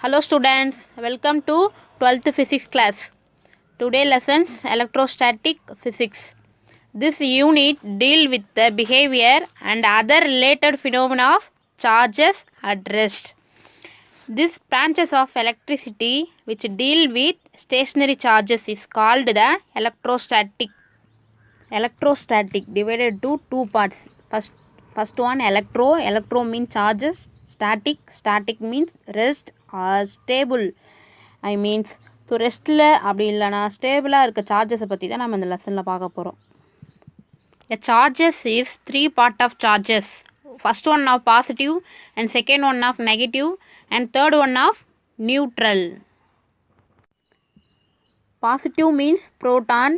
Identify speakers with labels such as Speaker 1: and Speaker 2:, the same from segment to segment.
Speaker 1: Hello students, welcome to 12th physics class. Today lessons electrostatic physics. This unit deal with the behavior and other related phenomena of charges at rest. This branches of electricity which deal with stationary charges is called the electrostatic. Electrostatic divided to two parts. First one electro means charges, static means rest or stable. I means so ரெஸ்ட்டில் அப்படி இல்லைனா ஸ்டேபிளாக இருக்க சார்ஜஸை பற்றி தான் நம்ம இந்த லெசனில் பார்க்க போகிறோம். A charges is three part of charges. First one of positive and second one of negative and third one of neutral. Positive means proton,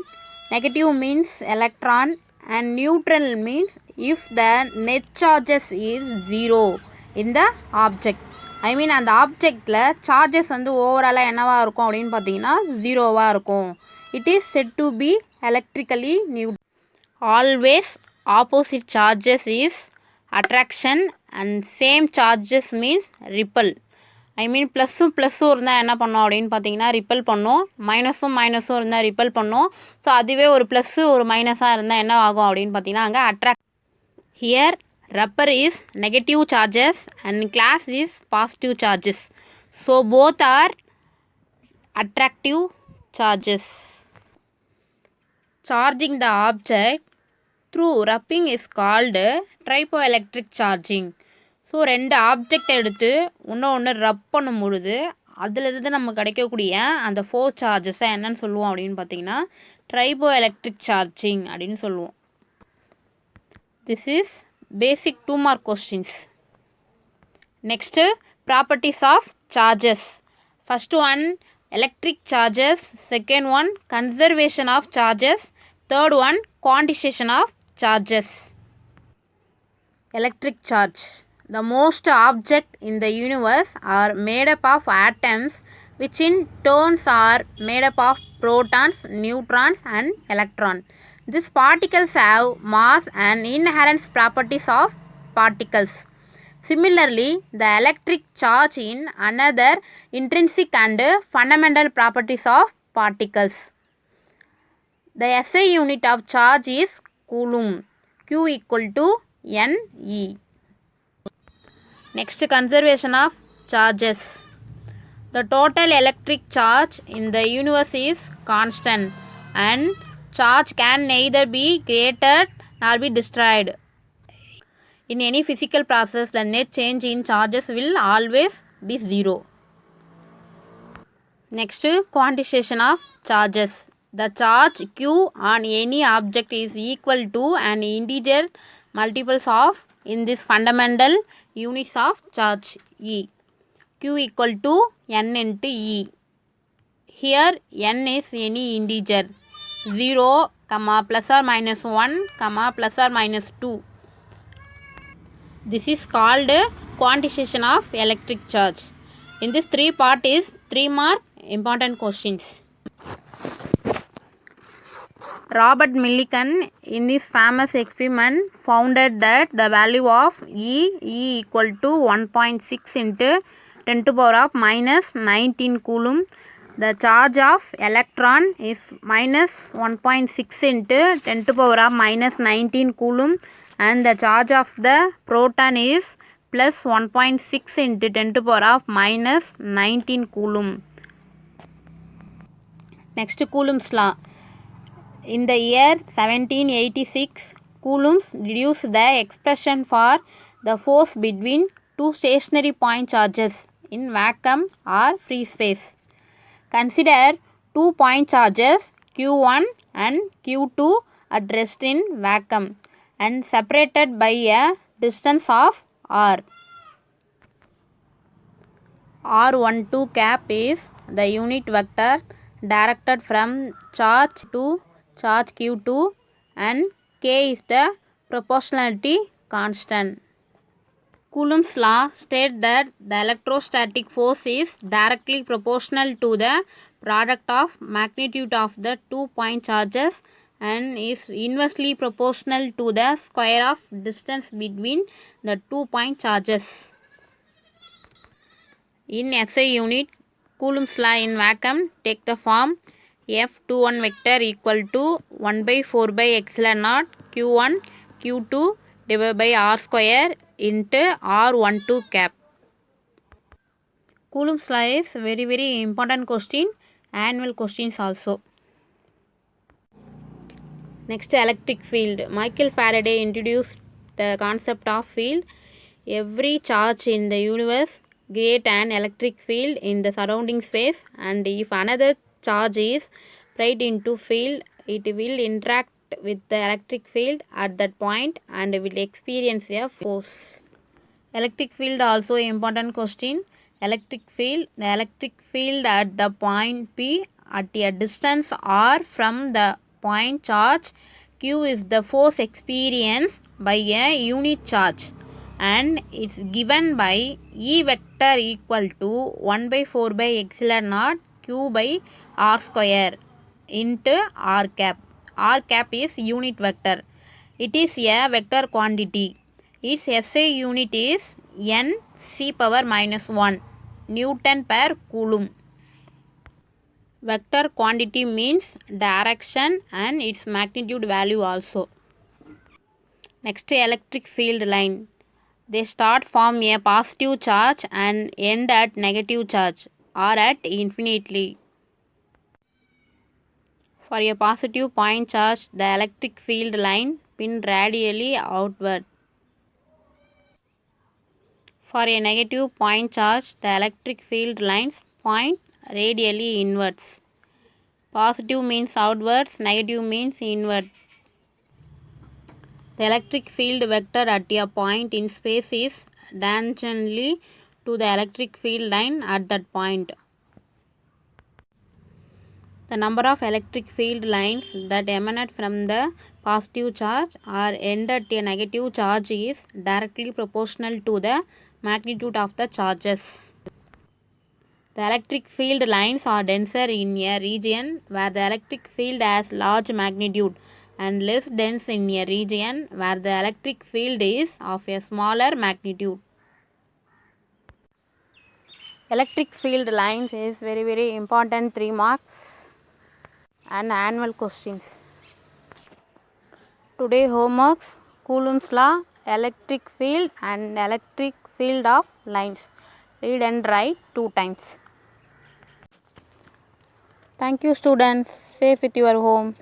Speaker 1: negative means electron and neutral means if the net charges is zero in the object. அந்த ஆப்ஜெக்டில் charges ஓவராலாக என்னவாக இருக்கும் அப்படின்னு பார்த்தீங்கன்னா ஜீரோவாக இருக்கும். It is set to be electrically neutral. Always opposite charges is attraction and same charges means repel. ப்ளஸ்ஸும் இருந்தால் என்ன பண்ணோம் அப்படின்னு பார்த்தீங்கன்னா ரிப்பல் பண்ணோம். மைனஸும் இருந்தால் ரிப்பல் பண்ணோம். ஸோ அதுவே ஒரு ப்ளஸ்ஸு ஒரு மைனஸாக இருந்தால் என்ன ஆகும் அப்படின்னு பார்த்தீங்கன்னா அங்கே attract. Here rubber is negative charges and glass is positive charges. So both are attractive charges. Charging the object through rubbing is called triboelectric charging. So ரெண்டு ஆப்ஜெக்ட் எடுத்து ஒன்று ரப் பண்ணும் பொழுது அதிலிருந்து நம்ம கிடைக்கக்கூடிய அந்த 4 சார்ஜஸை என்னன்னு சொல்லுவோம் அப்படின்னு பார்த்தீங்கன்னா ட்ரைபோஎலக்ட்ரிக் சார்ஜிங் அப்படின்னு சொல்லுவோம். This is basic 2 mark questions. Next, properties of charges. First one electric charges, second one conservation of charges, third one quantization of charges. Electric charge. The most objects in the universe are made up of atoms which in turn are made up of protons, neutrons and electrons. These particles have mass and inherent properties of particles. Similarly, the electric charge in another intrinsic and fundamental properties of particles. The SI unit of charge is coulomb. Q equal to Ne. Next, conservation of charges. The total electric charge in the universe is constant and charge can neither be created nor be destroyed. In any physical process, the net change in charges will always be zero. Next, quantization of charges. The charge Q on any object is equal to an integer multiples of in this fundamental units of charge E. Q equal to N into E. Here N is any integer. 0, plus or minus 1, plus or minus 2. This is called quantization of electric charge. In this 3 part is 3 mark important questions. Robert Millikan in his famous experiment found that the value of E equal to 1.6 into 10 to power of minus 19 coulomb. The charge of electron is minus 1.6 into 10 to power of minus 19 coulomb and the charge of the proton is plus 1.6 into 10 to power of minus 19 coulomb. Next, Coulomb's law. In the year 1786, Coulomb deduced the expression for the force between two stationary point charges in vacuum or free space. Consider 2 point charges Q1 and Q2 at rest in vacuum and separated by a distance of r. R12 cap is the unit vector directed from charge to charge Q2 and K is the proportionality constant. Coulomb's law states that the electrostatic force is directly proportional to the product of magnitude of the 2 point charges and is inversely proportional to the square of distance between the 2 point charges. In SI unit, Coulomb's law in vacuum take the form F21 vector equal to 1 by 4 by epsilon naught Q1 Q2 divided by R square into R12 cap. Coulomb's law is very important question, annual questions also. Next, electric field. Michael Faraday introduced the concept of field. Every charge in the universe creates an electric field in the surrounding space, and if another charge is brought into field, it will interact with the electric field at that point and will experience a force. Electric field also important question. The electric field at the point P at a distance r from the point charge Q is the force experienced by a unit charge, and it's given by E vector equal to 1 by 4 by epsilon naught Q by R square into R cap. R cap is unit vector. It is a vector quantity. Its SI unit is N C power minus 1 Newton per Coulomb. Vector quantity means direction and its magnitude value also. Next, electric field line. They start from a positive charge and end at negative charge or at infinity. For a positive point charge, the electric field line pin radially outward. For a negative point charge, the electric field lines point radially inwards. Positive means outwards, negative means inward. The electric field vector at a point in space is tangentially to the electric field line at that point. The number of electric field lines that emanate from the positive charge or end at a negative charge is directly proportional to the magnitude of the charges. The electric field lines are denser in a region where the electric field has large magnitude and less dense in a region where the electric field is of a smaller magnitude. Electric field lines is very important 3 marks and annual questions. Today homeworks: Coulomb's law, electric field and electric field of lines. Read and write 2 times. Thank you students. Safe with your home.